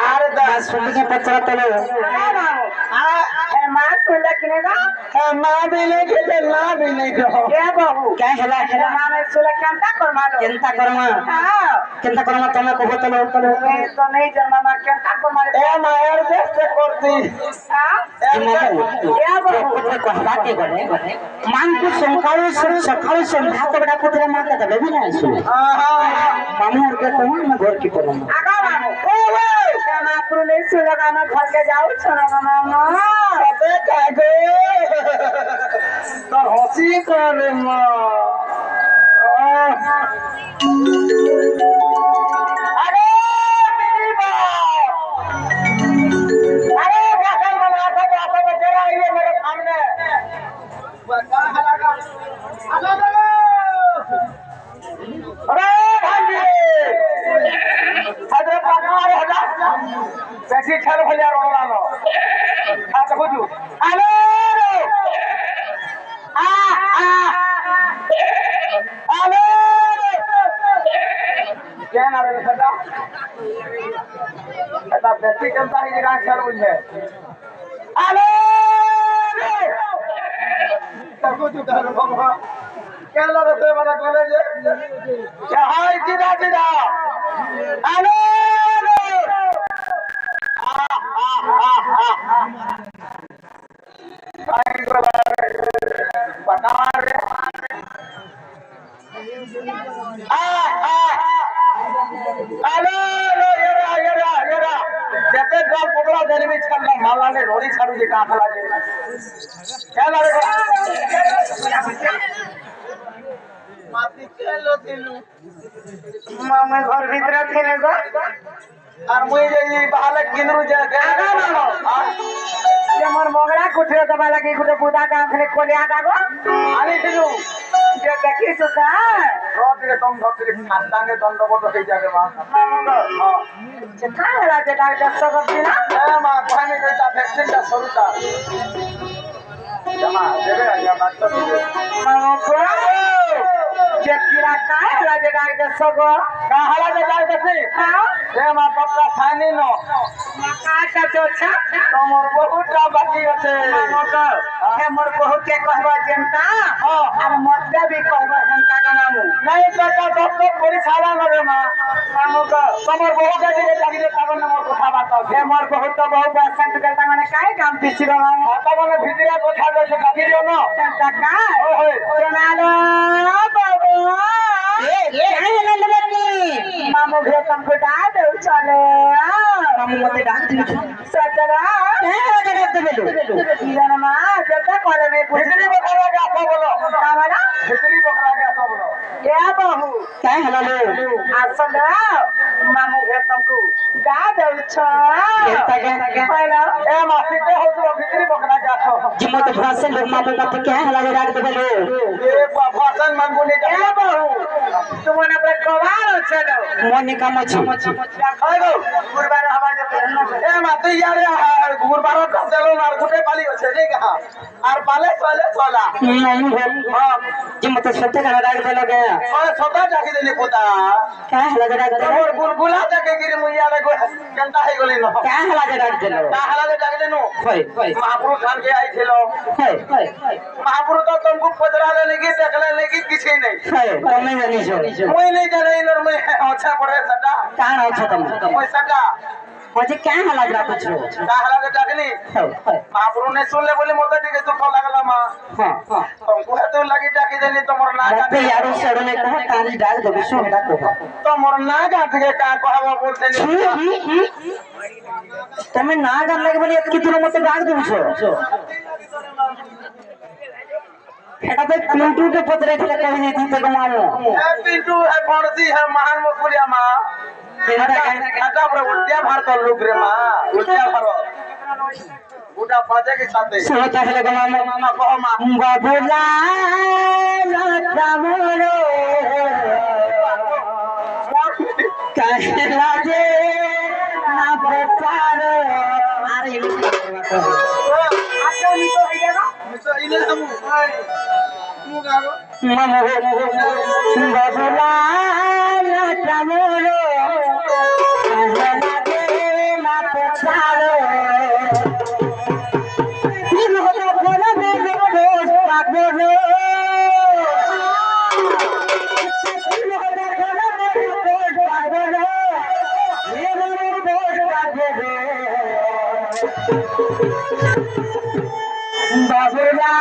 আর দাস শুনতে পচরা তলে माँ सुन किने ना মা বিলে খেতে না বিলে গো क्या बाबू কে হেলা হেলা माँ ने सुन केंता कर मालो কেনতা করমা हाँ কেনতা করমা তুমি কহ তলে তলে मैं तो नहीं जानना माँ केंता कर मालो এ মায়ের দেশে করতি हाँ क्या बाबू কোথায় কহবা কে করে মানকু সকালু সন্ধ্যা তো বড় কোথায় মা কে দেবে না শুনে মামুর কে কোন না ঘর কি করম आगा मानो ओ क्या माँ पुरु नहीं सुन लगा मैं घर के जाऊँ छोड़ा मामा अबे कागो तो हंसी करे मां अरे मेरी मां अरे वासन बना के जरा आइए मेरे सामने बता हलागा अरे भाई हदरे पकड़ हदा बेटी छल भलिया रोलानो आ देखो तू हेलो आ हेलो क्या नाम है सदा ऐसा बेटी करता है जगह छल बुझे हेलो देखो तू कर बाबा क्या लड़ते वाला कॉलेज क्या हाय सीधा सीधा हेलो मालाने रोड़ी छाड़ू जे का खला जे क्या लड़े माती केलो दिलु मामा घर भीतर थे ने गो और मुई जे बालक किनरु जे आगा मानो ये मोर मोगरा कुठे दबा लगी कुठे बुदा का आंखले खोले आगा गो आनी दिलु जे देखी सुका रोट के तुम धोतरी खातांगे दंडबोट हो जाबे मां मामा गो जे खाला जे डॉक्टर सब दिना ए मां पानी देता वैक्सीन का सरुता जमा देबे या बात तो दे मामा गो जे पीरा खाला जे डॉक्टर सब का हाला जे डॉक्टर से हां ए मां पप्पा खानी नो मका का चोछा तमर बहुत बाकी আছে मामा गो हे मोर बहुत के कहबा जनता और मत भी कहबा जनता का नाम नहीं काका डॉक्टर परीक्षा ना रे मां मामा गो तमर बहुत जे लागिले तबन मोर কথা बात हे मोर बहुत तो बहुत बसंत करता माने काय काम पिछि रो मामा तबन भितरिया কথা दे लागिले न काका ओए चनालो बाबू काय हला लगनी मामू घे तुमको डाल दे चले मामू मते डाक दी सतरा काय डाक दे जीवन मा जता कॉले में भितरी बखरा के आसो बोलो कामरा भितरी बखरा के आसो बोलो ए बहू काय हला ले आसन मामू घे तुमको डाल दे पहला ए मासीते हो तो भितरी बखरा के आसो जिमत भाषण मामू मते काय हला ले डाक दे ए भाषण मन बोले ए बहू तुमने अपने कवाल चलो मोने का मछी खाए गो गुरबार हवा जे ए माते यार गुरबार का चलो ना गुटे पाली আছে नहीं कहा और पाले चले चला नहीं हां जिमत सत्य का डाक दे लगे और छोटा जाके देने पोता काय हला ले डाक दे और बुलबुला जाके गिर मुइया ले जनता है गोली न काय हला ले डाक दे का हला ले डाक देनो महापुरुष खान के आई थेलो महापुरुष तो तुमको पजरा ले की देखले ले की किसी नहीं तुम नहीं जानी छो कोई नहीं जाने इनर में अच्छा पड़े सदा कान अच्छा तुम कोई सदा मुझे क्या हला जा कुछ का हला ले डाकनी महापुरुष ने सुन ले बोले मोटा ठीक है तू को लागला मां हां हां तुमको है तो लगी डाकी देनी तो मोर ना जाते यारो सड़ो ने कहा कानी डाक दो विश्व हटा को तो मोर ना जात के का कहवा बोलते नहीं તમે ના ગામ લાગે બોલી કીધું મત ગાગ દઉં છો এটা তো পিন্টু কে পত্রে থেকে কই দিতে তো মামু এ পিন্টু এ ফড়সি है महान मकुलिया मां কাটা পরে উল্টিয়া ভার তো লোক রে মা উল্টিয়া ভার গোটা পাজে के साथे সো তাহলে মামা মামা কহ মা বাবুলা লাটামরো কাহে লাগে না প্রচার আরে আচ্ছা নি তো হইয়া না তো ইনে আমু মুগারো মামু বাবুলা লাটামরো কাহে লাগে বাবুরা